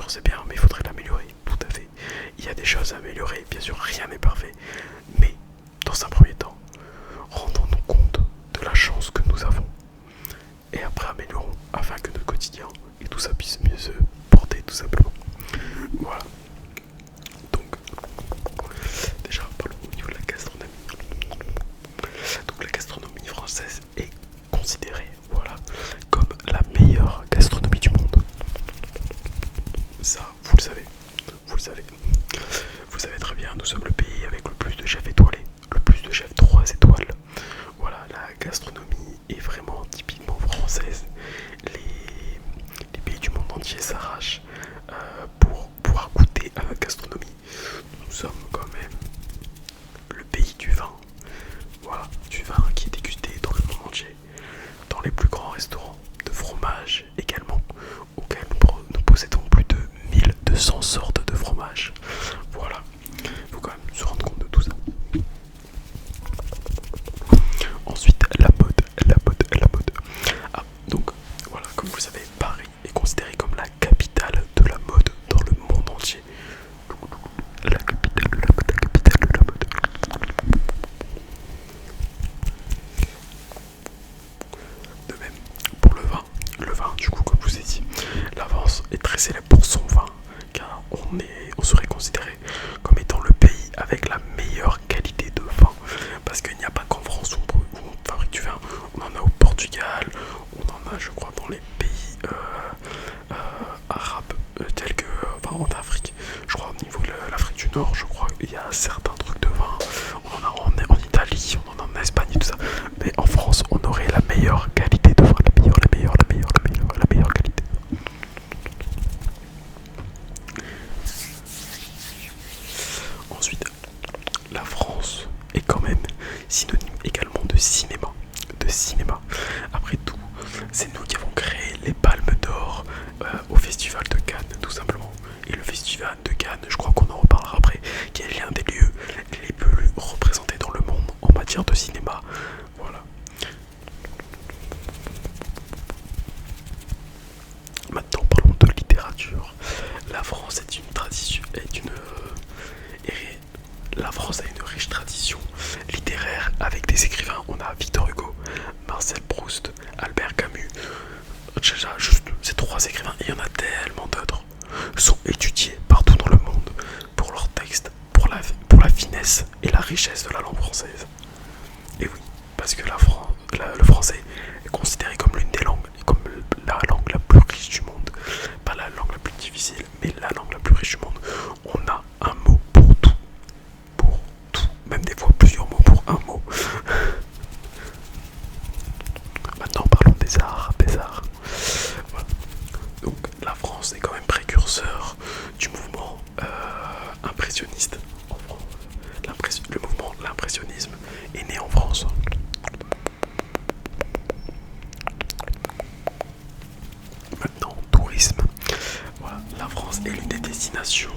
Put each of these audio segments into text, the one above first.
l'architecture, c'est bien, mais il faudrait l'améliorer, tout à fait. Il y a des choses à améliorer, bien sûr, rien n'est parfait. Mais, dans un premier temps, rendons-nous compte de la chance que nous avons. Et après, améliorons afin que notre quotidien et tout ça puisse mieux se porter, tout simplement. Voilà. Donc, déjà, parlons au niveau de la gastronomie. Donc, la gastronomie française est considérée, voilà, comme la meilleure gastronomie du monde. Ça, vous le savez. Vous le savez. Vous savez très bien, nous sommes le pays avec le plus de chefs étoilés, le plus de chefs 3 étoiles. Voilà, la gastronomie est vraiment typiquement française. Les pays du monde entier s'arrachent pour pouvoir goûter à la gastronomie. Nous sommes quand même le pays du vin. Voilà, du vin qui est dégusté dans le monde entier, dans les plus grands restaurants, de fromage également, auxquels nous possédons plus de 1200 sortes de fromages. Voilà, il faut quand même se rendre compte de tout ça. Ensuite, la mode. Ah, donc voilà, comme vous le savez, Paris est considéré comme la capitale de la mode dans le monde entier. La capitale de la mode. De même, pour le vin, du coup, comme je vous ai dit, la France est très célèbre pour son vin, car on serait considéré comme étant le pays avec la meilleure qualité de vin, parce qu'il n'y a pas qu'en France où on fabrique du vin, on en a au Portugal, on en a, je crois, dans les pays arabes, tels que, enfin, en Afrique, je crois au niveau de l'Afrique du Nord, je crois qu'il y a certains trucs de vin, on en a en Italie, on en a en Espagne et tout ça, mais en France, on aurait la meilleure qualité de vin, la meilleure qualité. Ensuite, la France est quand même synonyme également de cinéma. Après tout, c'est nous qui avons créé les Palmes d'Or au Festival de Cannes, tout simplement. Et le Festival de Cannes, je crois qu'on en reparlera après, qui est l'un des lieux les plus représentés dans le monde en matière de cinéma. Voilà. Maintenant, parlons de littérature. La France est une tradition, la France a une riche tradition littéraire avec des écrivains. On a Victor Hugo, Marcel Proust, Albert Camus. Déjà, juste ces trois écrivains, et il y en a tellement d'autres, sont étudiés partout dans le monde pour leurs textes, pour la finesse et la richesse de la langue française. Et oui, parce que le français est considéré comme l'une des langues, comme la langue la plus riche du monde. Pas la langue la plus difficile, mais la langue la plus riche du monde. On a un mot pour tout. Même des fois plusieurs mots pour un mot. Maintenant parlons des arts. Voilà. Donc la France est quand même précurseur du mouvement impressionniste en France. Le mouvement de l'impressionnisme est né en France. Maintenant, tourisme. Voilà, la France est l'une des destinations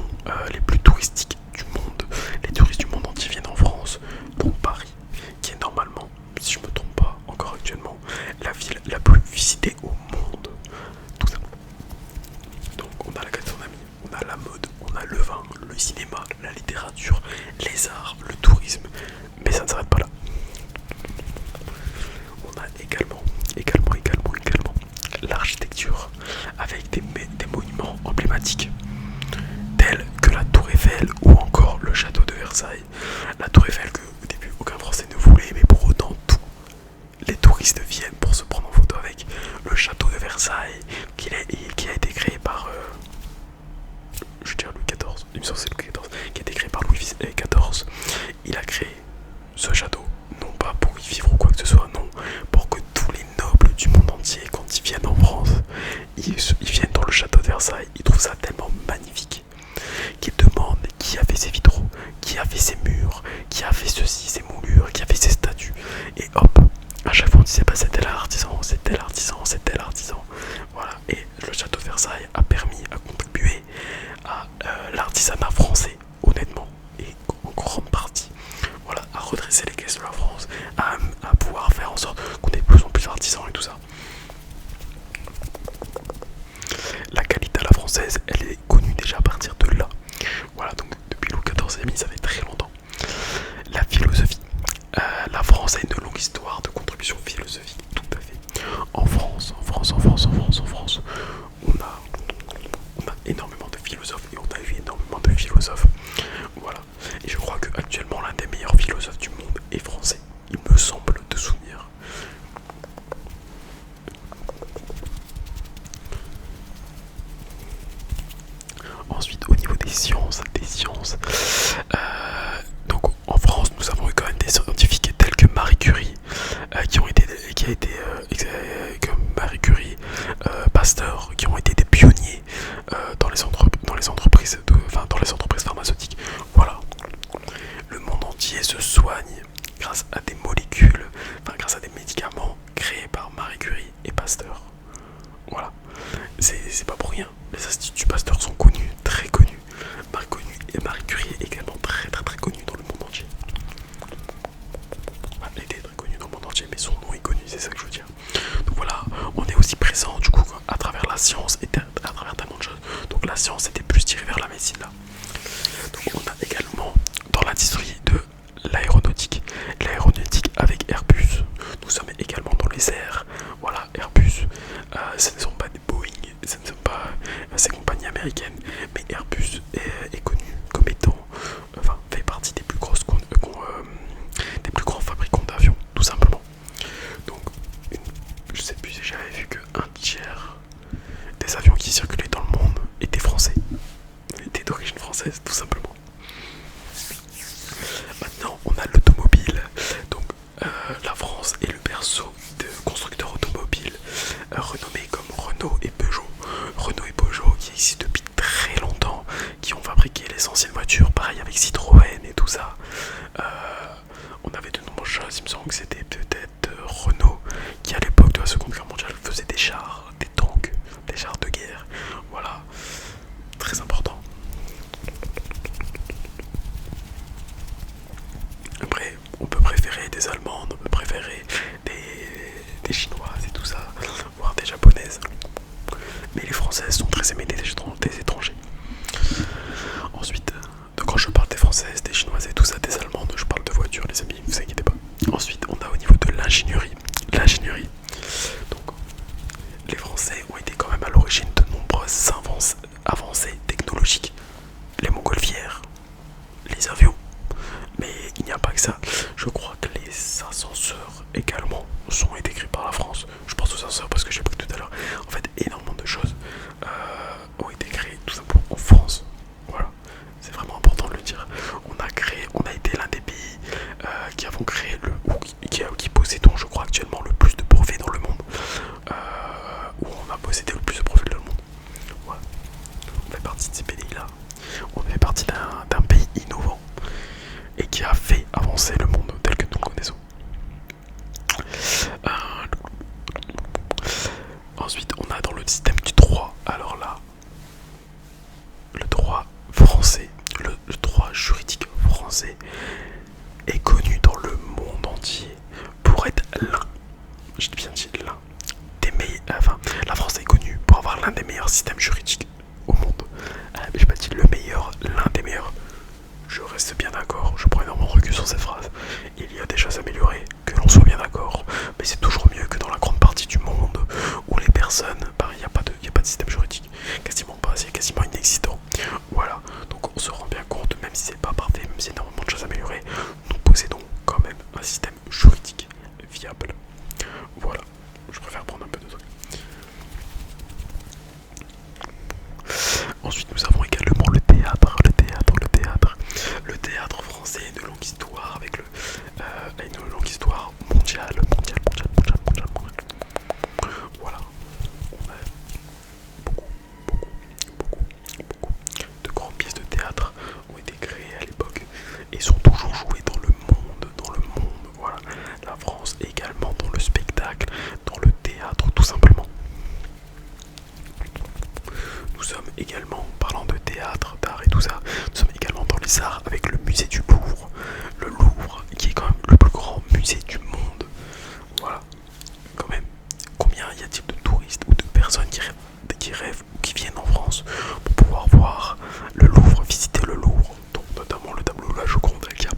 les plus touristiques du monde. Les touristes du monde entier viennent en France, dont Paris, qui est normalement, si je me trompe pas, encore actuellement, la ville la plus visitée au monde. Tout ça. Donc on a la gastronomie, on a la mode, on a le vin, le cinéma, la littérature, les arts, le tourisme, mais ça ne s'arrête pas là. On a également l'architecture avec des monuments emblématiques tels que la Tour Eiffel ou encore le château de Versailles. La Tour Eiffel que au début aucun Français ne voulait, mais pour autant tous les touristes viennent pour se prendre en photo avec le château de Versailles qui a été créé par je dirais Louis XIV, il me semble que c'est Louis XIV, qui a été créé par Louis XIV. Il a créé ce château non pas pour y vivre ou quoi que ce soit, non, pour que tous les nobles du monde entier, quand ils viennent en France, ils viennent dans le château de Versailles, ils trouvent ça tellement magnifique qu'ils demandent qui a fait ces vitraux, qui a fait ces murs, qui a fait ceci, ces moulures, qui a fait ces statues, et hop, à chaque fois on disait bah c'était l'artisan. Voilà, et le château de Versailles a permis, a contribué à l'artisanat français, honnêtement, et en grande partie, voilà, à redresser les caisses de la France, à pouvoir faire en sorte qu'on ait de plus en plus d'artisans et tout ça. La qualité à la française, elle est connue philosophes et on a eu énormément de philosophes. Voilà. Et je crois que actuellement l'un des meilleurs philosophes du monde est français. Il me semble de souvenir. Ensuite, au niveau des sciences, donc en France, nous avons eu quand même des scientifiques tels que Marie Curie, comme Marie Curie, Pasteur, qui ont été des pionniers dans les entreprises, dans les entreprises pharmaceutiques. Voilà, le monde entier se soigne grâce à des molécules, grâce à des médicaments créés par Marie Curie et Pasteur. Voilà, c'est pas pour rien. Les instituts Pasteur sont connus, très connus. Marie Curie est également très connue dans le monde entier. Elle était très connue dans le monde entier, mais son nom est connu, c'est ça que je veux dire. Donc voilà, on est aussi présent du coup à travers la science et à travers tellement de choses. Donc la science était plus tirée vers la médecine là. Donc on a également dans l'industrie de l'aéronautique avec Airbus. Nous sommes également dans les airs. Voilà, Airbus, ce ne sont pas des Boeing, ce ne sont pas ces compagnies américaines, mais Airbus est connu comme étant, fait partie des plus des plus grands fabricants d'avions, tout simplement. Donc, je sais plus si j'avais vu qu'un tiers des avions qui circulaient dans le monde étaient français, étaient d'origine française, tout simplement. Maintenant, on a l'automobile. Donc, la France est le berceau de constructeurs automobiles renommés comme Renault et Peugeot. Renault et Peugeot qui existent depuis très longtemps, qui ont fabriqué les anciennes voitures, pareil avec Citroën et tout ça. On avait de nombreuses choses, il me semble que c'était peut-être Renault qui à l'époque de la Seconde Guerre mondiale faisait des chars, des tanks, des chars de guerre. Voilà, très important. Après, on peut préférer des Allemandes, on peut préférer des Chinoises et tout ça, voire des Japonaises. Mais les Françaises sont très aimées des étrangers. Ensuite, quand je parle des Françaises, des Chinoises et tout ça, des Allemandes, je parle de voitures, les amis, vous inquiétez pas. Ensuite, on a au niveau de l'ingénierie. Donc, les Français ont été quand même à l'origine de nombreuses avancées technologiques. Les montgolfières, les avions. Mais il n'y a pas que ça. Je crois que les ascenseurs également sont été créés par la France. Je pense aux ascenseurs parce que j'ai pris tout à l'heure. En fait, énormément de choses ont été créées tout simplement en France. Voilà, c'est vraiment important de le dire. On a été l'un des pays qui avons créé qui possédons, je crois, actuellement le plus de brevets dans le monde. Où on a possédé le plus de brevets dans le monde. Voilà. On fait partie de ces pays-là. On fait partie d'un pays innovant et qui a fait avancer le monde tel que nous le connaissons. Ensuite, on a dans le système du droit, alors là, le droit français, le droit juridique français est connu dans le monde entier pour être je dis bien dit l'un des meilleurs, la France est connue pour avoir l'un des meilleurs systèmes juridiques au monde. J'ai pas dit le meilleur, l'un des meilleurs. Je reste bien d'accord, je prends énormément recul sur cette phrase. Il y a des choses améliorées, que l'on soit bien d'accord, mais c'est toujours mieux que dans la grande partie du monde où les personnes, il n'y a pas de système juridique, quasiment pas, c'est quasiment inexistant. Voilà, donc on se rend bien compte, même si c'est pas parfait, même si il y a énormément de choses améliorées, nous possédons quand même un système juridique viable. Voilà, je préfère prendre un peu de trucs. Ensuite, nous avons également le théâtre. Le théâtre français a une longue histoire avec une longue histoire mondiale. Voilà, on a beaucoup de grandes pièces de théâtre ont été créées à l'époque et sont toujours jouées dans le monde. Voilà, la France est également dans le spectacle, dans le théâtre, tout simplement. Nous sommes également, parlant de théâtre, d'art et tout ça, nous sommes également dans les arts avec le musée du Louvre. Le Louvre qui est quand même le plus grand musée du monde. Voilà, quand même. Combien y a-t-il de touristes ou de personnes qui rêvent ou qui viennent en France pour pouvoir voir le Louvre, visiter le Louvre, donc notamment le tableau de la Joconde qui a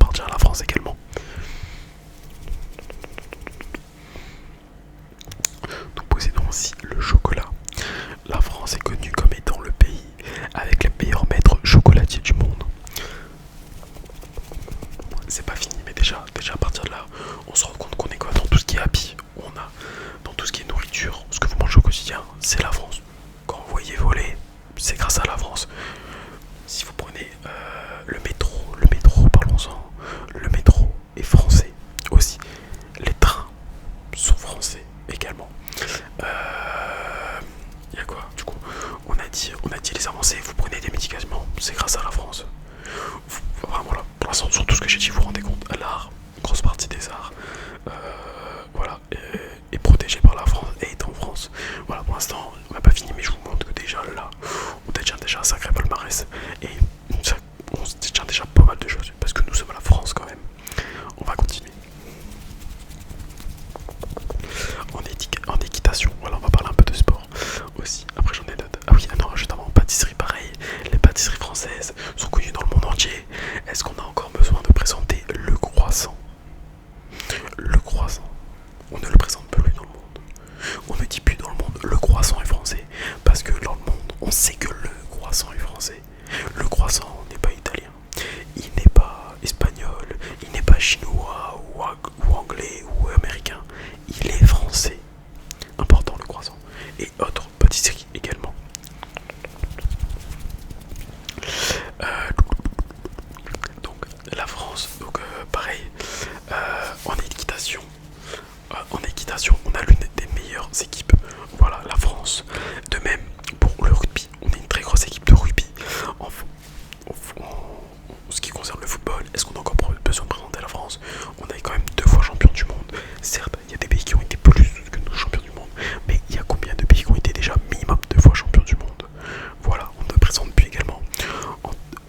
France, si vous prenez le métro, parlons-en, le métro est français aussi. Les trains sont français également. Il y a quoi du coup? On a dit les avancées. Vous prenez des médicaments, c'est grâce à la France. Vraiment là, pour l'instant, sur tout ce que j'ai dit, vous vous rendez compte, l'art, une grosse partie des arts, voilà, est protégé par la France et est en France. Voilà, pour l'instant, on n'a pas fini, mais je vous montre que déjà là, on détient déjà un sacré palmarès et on détient déjà pas mal de choses parce que nous sommes à la France quand même. On va continuer. En équitation, voilà, on va parler un peu de sport aussi. Après, j'en ai d'autres. Ah oui, non, justement, en pâtisserie, pareil. Les pâtisseries françaises sont connues dans le monde entier. Est-ce qu'on a encore besoin de présenter le croissant? Le croissant, on ne le présente plus dans le monde. On ne dit plus dans le monde le croissant est français. Parce que dans le monde, on sait que le croissant est français. Le croissant n'est pas italien. Il n'est pas espagnol. Il n'est pas chinois ou anglais ou américain. Il est français. Important le croissant. Et autres pâtisseries également. Donc la France, donc pareil, en équitation, on a l'une des meilleures équipes. Voilà, la France. De même, pour le rugby, on est une très grosse équipe de rugby. En ce qui concerne le football, est-ce qu'on a encore besoin de présenter la France? On est quand même 2 fois champion du monde. Certes, il y a des pays qui ont été plus que nous champions du monde, mais il y a combien de pays qui ont été déjà minimum 2 fois champions du monde? Voilà, on ne présente plus également.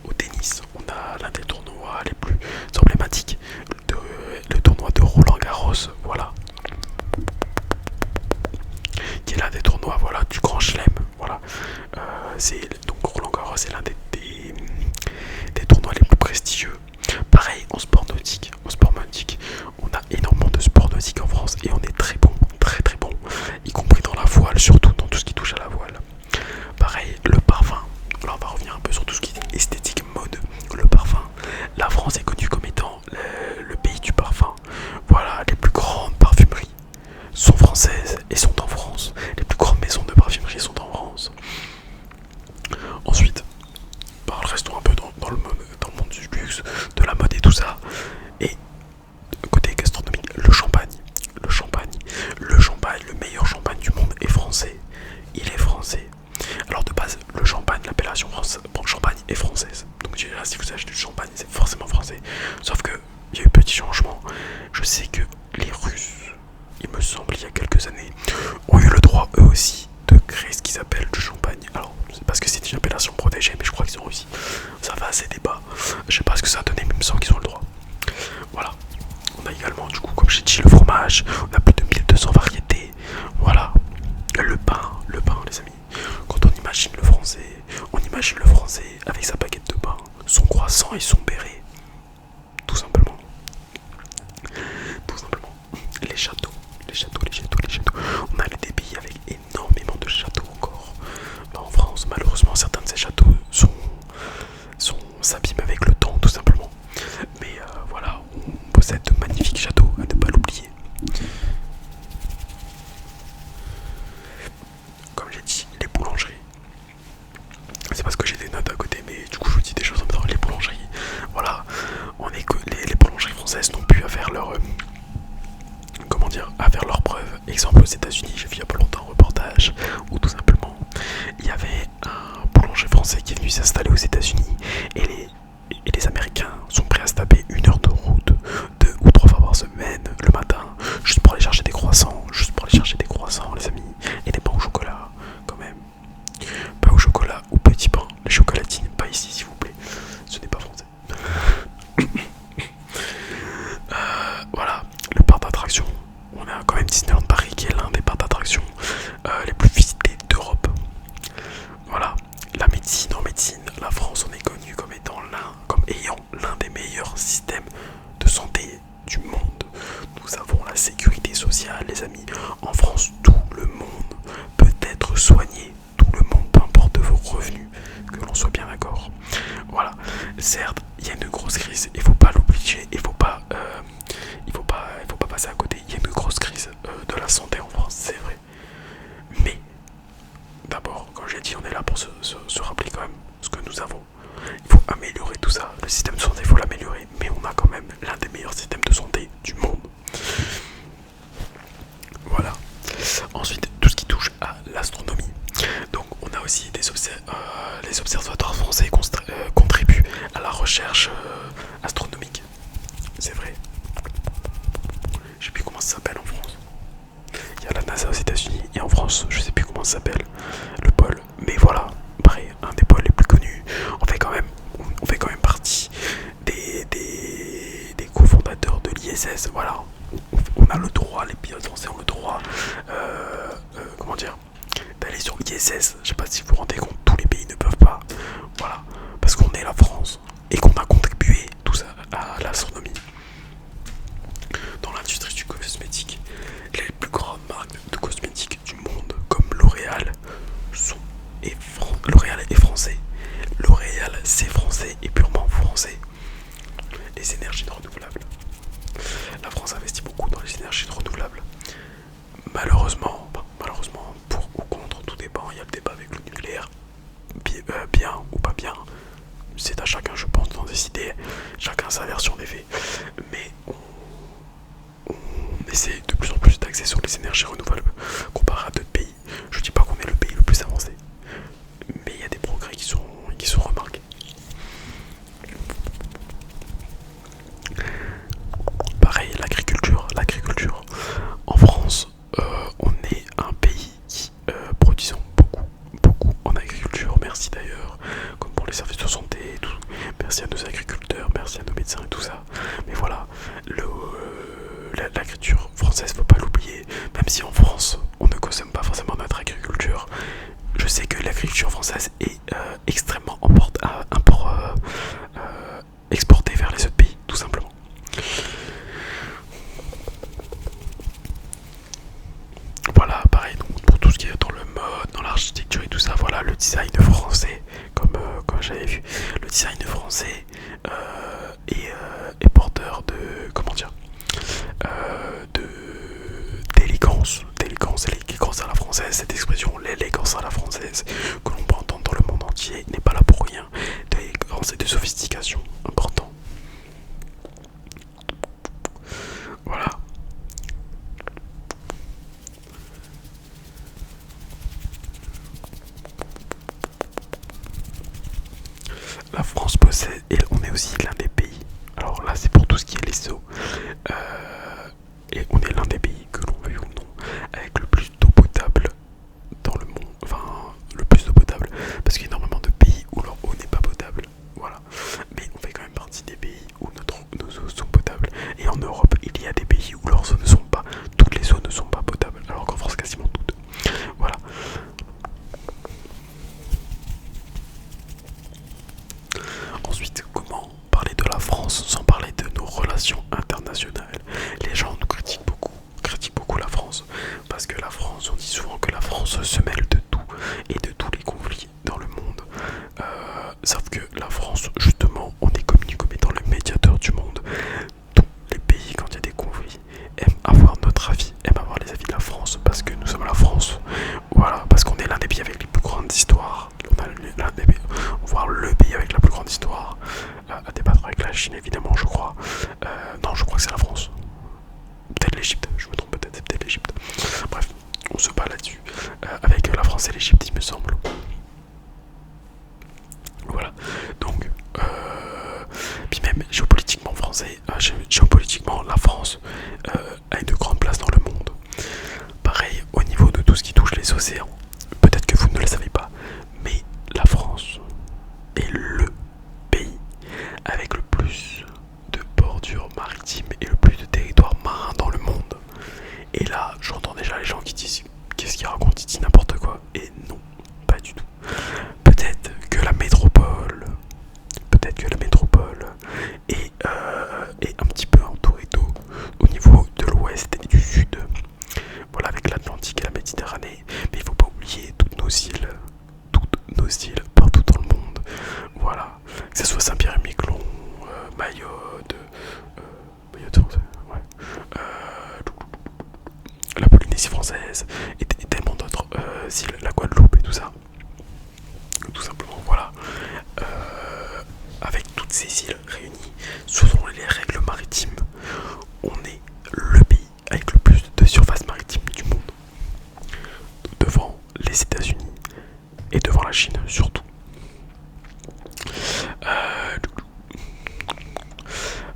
Au tennis, on a l'un des tournois les plus emblématiques, le tournoi de Roland Garros, voilà, qui est l'un des tournois, voilà, du Grand Chelem, voilà. Donc Roland Garros est l'un des tournois les plus prestigieux. Pareil en sport nautique, on a énormément de sports nautiques en France et on est très bon, très très bon, y compris dans la voile, surtout dans tout ce qui touche à la voile. Pareil, le parfum. Là on va revenir un peu sur tout ce qui est esthétique, mode. Le parfum, la France est connue comme étant le pays du parfum. Voilà, les plus grandes parfumeries sont françaises et sont en France. Les plus grandes maisons de parfumerie sont en France. Ensuite, restons un peu dans le monde du luxe, de la mode et tout ça. Et côté gastronomique, le champagne, le meilleur champagne du monde est français. Il est français. Alors de base, le champagne, l'appellation champagne est française. Donc déjà, si vous achetez du champagne, c'est forcément français. Sauf que il y a eu petit changement. Je sais que les Russes, il me semble, il y a quelques années, ont eu le droit eux aussi de créer ce qu'ils appellent du champagne. Alors, c'est parce que c'est une appellation protégée, mais je crois qu'ils ont réussi. Ça va assez débat. Je sais pas ce que ça a donné, mais il me semble qu'ils ont le droit. Voilà. On a également, du coup, comme j'ai dit, le fromage. On a plus de 1200 variétés. Voilà. Le pain, les amis. Quand on imagine le français avec sa baguette de pain, son croissant et son béret. Tout simplement. Les châteaux. On a des pays avec énormément de châteaux encore. Là, en France, malheureusement, certains de ces châteaux s'abîment avec le temps, tout simplement. Mais voilà, on possède de magnifiques châteaux, à ne pas l'oublier. Comme j'ai dit, les boulangeries. C'est parce que j'ai des notes à côté, mais du coup je vous dis des choses en même temps. Les boulangeries, voilà, les boulangeries françaises n'ont plus à faire à faire leurs preuves. Exemple aux États-Unis, j'ai vu il y a pas longtemps un reportage où tout simplement il y avait un boulanger français qui est venu s'installer aux États-Unis et les Américains sont prêts à se taper 1 heure de route 2 ou 3 fois par semaine le matin juste pour aller chercher des croissants, les amis, et des pains au chocolat quand même. Pain au chocolat ou petit pain, les chocolatines, pas ici s'il vous plaît, ce n'est pas français. Voilà, le parc d'attractions. On a quand même Disneyland Paris qui est l'un des parcs d'attractions les plus visités d'Europe. Voilà, la médecine, en médecine, la France on est connu comme ayant l'un des meilleurs systèmes de santé du monde. Nous avons la sécurité sociale, les amis. En France, tout le monde peut être soigné. Tout le monde, peu importe vos revenus, que l'on soit bien d'accord. Voilà, certes, il y a une grosse crise, il faut pas l'obliger, il faut pas passer à côté. Il y a une grosse crise de la santé en France, c'est vrai. Mais d'abord, comme j'ai dit, on est là pour se rappeler quand même sa version en effet, mais on essaie de plus en plus d'axer sur les énergies renouvelables comparé à d'autres pays. Je dis pas qu'on est le pays le plus avancé, mais il y a des progrès qui sont remarqués. Pareil, l'agriculture. En France, on est un pays qui produisons beaucoup en agriculture. Merci d'ailleurs, comme pour les services de santé et tout. Merci à nos agriculteurs, merci à nos médecins et tout ça. Mais voilà, l'agriculture française, faut pas l'oublier. Même si en France, on ne consomme pas forcément notre agriculture, je sais que l'agriculture française est extrêmement exportée vers les autres pays, tout simplement. Voilà, pareil, donc pour tout ce qui est dans le mode, dans l'architecture et tout ça, voilà, le design français, comme j'avais vu, le design français est porteur de, comment dire, d'élégance à la française. Cette expression, l'élégance à la française, que l'on peut entendre dans le monde entier, n'est pas là pour rien. D'élégance et de sophistication, important. Voilà. La France possède, et on est aussi l'un des pays, alors là c'est pour tout ce qui est les eaux, et on est l'un des pays, que l'on veuille ou non, avec le plus d'eau potable dans le monde, enfin le plus d'eau potable, parce qu'il y a énormément de pays où leur eau n'est pas potable, voilà, mais on fait quand même partie des pays où nos eaux sont potables, et en Europe il y a des pays où leurs eaux ne sont pas, toutes les eaux ne sont pas potables, alors qu'en France quasiment toutes, voilà. Ensuite, comment parler de la France sans parler de nos relations internationales? Les gens nous critiquent beaucoup la France, parce que la France, on dit souvent que la France se mêle de tout et de tous les conflits dans le monde. Sauf que la France, justement, on est connu comme étant le médiateur du monde. Tous les pays, quand il y a des conflits, aiment avoir notre avis, aiment avoir les avis de la France, parce que nous sommes la France. Voilà, parce qu'on est l'un des pays avec les plus grandes histoires. Voire le pays avec la plus grande histoire, à débattre avec la Chine évidemment, je crois. Non, je crois que c'est la France. Peut-être l'Égypte, je me trompe peut-être, c'est peut-être l'Égypte. Bref, on se bat là-dessus. Avec la France et l'Égypte, il me semble. Voilà, donc, puis même géopolitiquement géopolitiquement, la France a une grande place dans le monde. Pareil, au niveau de tout ce qui touche les océans, peut-être que vous ne le savez pas, mais la France est le pays avec le plus de bordures maritimes et le plus de territoires marins dans le monde. Et là, j'entends déjà les gens qui disent qu'est-ce qu'il raconte, il dit n'importe quoi. Et non, pas du tout. Peut-être que la métropole est un petit peu entourée d'eau au niveau de l'ouest et du sud. Voilà, avec l'Atlantique et la Méditerranée. Mais il faut pas oublier toutes nos îles partout dans le monde. Voilà, que ce soit Saint-Pierre-et-Miquelon, Mayotte, ouais, la Polynésie française et tellement d'autres îles, la Guadeloupe et tout ça. Tout simplement, voilà. Avec toutes ces îles réunies, selon les règles maritimes, on est le pays avec le plus de surface maritime du monde. Devant les États-Unis et devant la Chine surtout.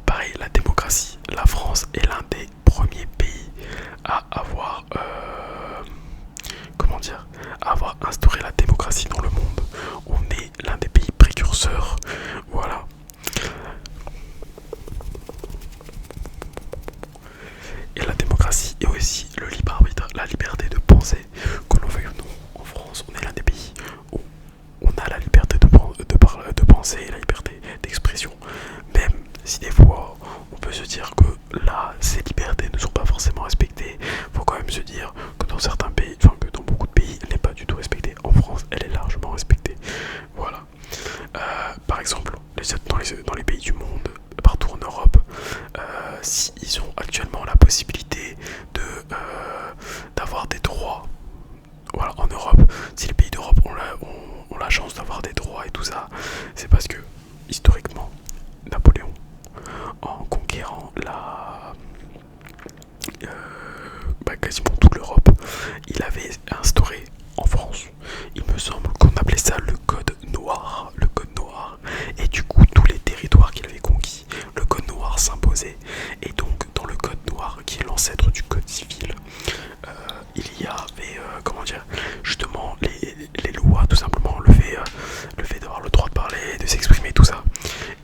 Pareil, la démocratie. La France est l'un des premiers pays à avoir, à avoir instauré la démocratie dans le monde. On est l'un des pays précurseurs. Voilà. Et la démocratie est aussi le libre arbitre, la liberté de penser, que l'on veuille ou non. En France, on est l'un des pays où on a la liberté de penser et la liberté d'expression, même si des fois on peut se dire que là ces libertés ne sont pas forcément respectées. Faut quand même se dire que dans certains pays, enfin que dans beaucoup de pays, elle n'est pas du tout respectée. En France, elle est largement respectée. Voilà. Par exemple, dans les pays du monde, partout en Europe, s'ils ont actuellement la possibilité d'avoir des droits. Voilà, en Europe, si les pays d'Europe ont la chance d'avoir des droits et tout ça, c'est parce que historiquement, Napoléon parler, de s'exprimer, tout ça.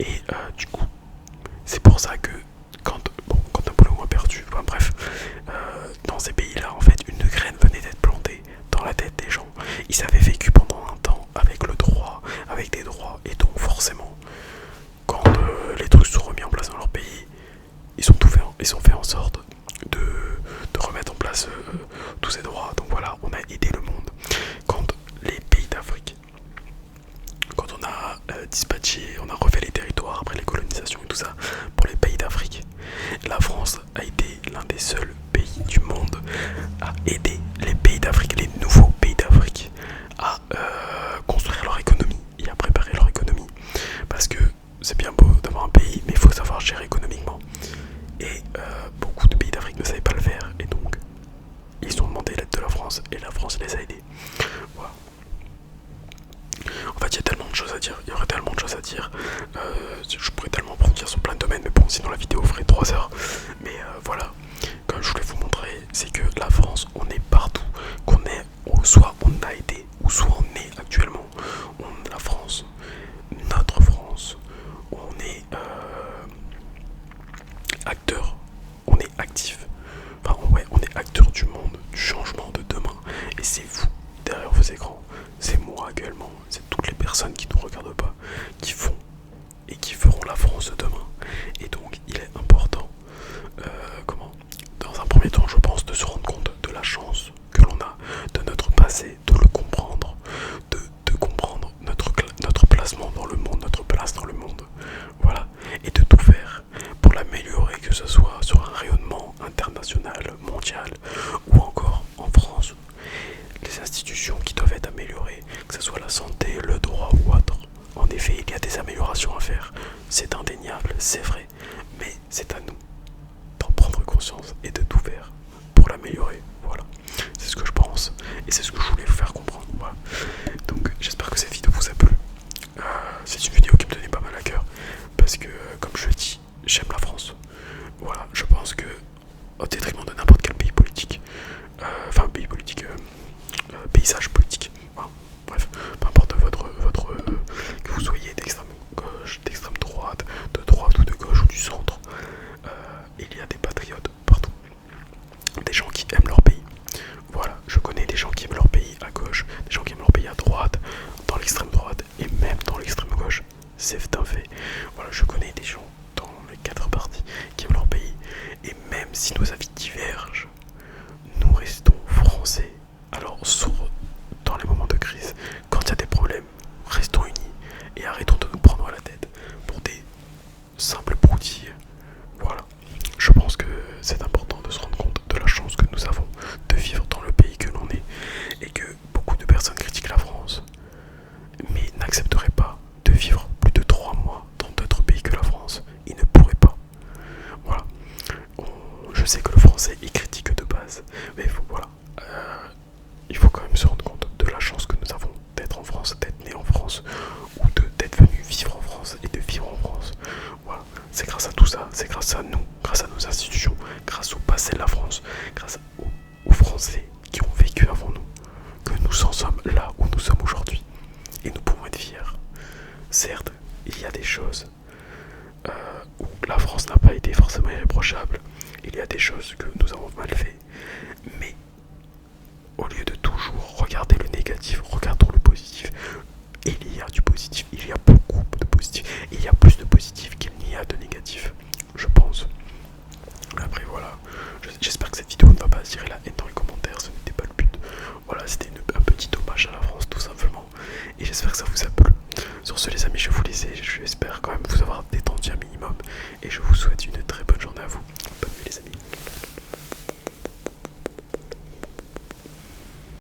Et du coup, c'est pour ça que quand Napoléon a perdu, enfin, bref, dans ces pays-là, en fait, une graine venait d'être plantée dans la tête des gens. Ils avaient vécu pendant un temps avec le droit, avec des droits, et donc forcément, quand les trucs sont remis en place dans leur pays, ils ont fait en sorte de remettre en place tous ces droits. Donc voilà, on a aidé le monde. Quand les pays d'Afrique, quand on a dispatché, on a refait les territoires après les colonisations et tout ça, pour les pays d'Afrique, la France a été l'un des seuls pays du monde à aider les pays d'Afrique, les nouveaux pays d'Afrique, à construire leur économie et à préparer leur économie. Parce que c'est bien beau d'avoir un pays, mais il faut savoir gérer économiquement. Et beaucoup de pays d'Afrique ne savaient pas le faire, et donc ils ont demandé l'aide de la France, et la France les a aidés. Voilà. En fait, il y a tellement de choses à dire, il y aurait tellement de choses à dire. Je pourrais tellement approfondir sur plein de domaines, mais bon, sinon la vidéo ferait 3 heures. Mais voilà, comme je voulais vous montrer, c'est que la France, on est partout. Qu'on est, soit on a été, ou soit on est actuellement. La France, notre France, on est acteur, on est actif. Enfin, ouais, on est acteur du monde, du changement de demain. Et c'est vous, derrière vos écrans. C'est moi également, c'est toutes les personnes qui ne nous regardent pas, qui font et qui feront la France de demain. Et donc il est important, dans un premier temps je pense, de se rendre compte de la chance que l'on a, de notre passé, de le comprendre, de comprendre notre placement dans le monde, notre place dans le monde, voilà, et de tout faire pour l'améliorer, que ce soit sur un rayonnement international, mondial, ou encore en France. Les institutions qui doivent être améliorées, que ce soit la santé, le droit ou autre. En effet, il y a des améliorations à faire, c'est indéniable, c'est vrai, mais c'est à nous d'en prendre conscience et de tout faire pour l'améliorer. Voilà, c'est ce que je pense et c'est ce que je voulais vous faire comprendre. Voilà. Donc j'espère que cette vidéo vous a plu. C'est une vidéo qui me tenait pas mal à cœur parce que, comme je le dis, j'aime la France. Voilà, je pense que au détriment de n'importe quel pays politique, paysage politique, enfin, bref, peu importe que vous soyez d'extrême gauche, d'extrême droite ou de gauche ou du centre, il y a des patriotes partout, des gens qui aiment leur pays. Voilà, je connais des gens qui aiment leur pays à gauche, des gens qui aiment leur pays à droite, dans l'extrême droite et même dans l'extrême gauche, c'est un fait. Voilà, je connais des gens dans les 4 parties qui aiment leur pays, et même si nos avis divergent, nous restons français. Alors, dans les moments de crise, quand il y a des problèmes, restons unis et arrêtons de nous prendre la tête pour des simples broutilles. Voilà, je pense que c'est important de se rendre compte de la chance que nous avons de vivre dans le pays que l'on est, et que beaucoup de personnes critiquent la France, mais n'accepteraient pas de vivre plus de 3 mois dans d'autres pays que la France. Ils ne pourraient pas. Voilà. Je sais que le français est critique de base, mais voilà. Il faut quand même se rendre compte de la chance que nous avons d'être en France, d'être né en France, ou d'être venu vivre en France et de vivre en France. Voilà, c'est grâce à tout ça, c'est grâce à nous, grâce à nos institutions, grâce au passé de la France, grâce aux Français qui ont vécu avant nous, que nous en sommes là où nous sommes aujourd'hui. Et nous pouvons être fiers. Certes, il y a des choses où la France n'a pas été forcément irréprochable, il y a des choses que nous avons mal fait, mais au lieu de toujours regarder le négatif, regardons le positif. Et il y a du positif, il y a beaucoup de positif, et il y a plus de positif qu'il n'y a de négatif, je pense. Après voilà, j'espère que cette vidéo ne va pas attirer la haine dans les commentaires, ce n'était pas le but. Voilà, c'était un petit hommage à la France tout simplement, et j'espère que ça vous a plu. Sur ce les amis, je vous laisse, j'espère quand même vous avoir détendu un minimum, et je vous souhaite une très bonne journée à vous. Bonne nuit les amis.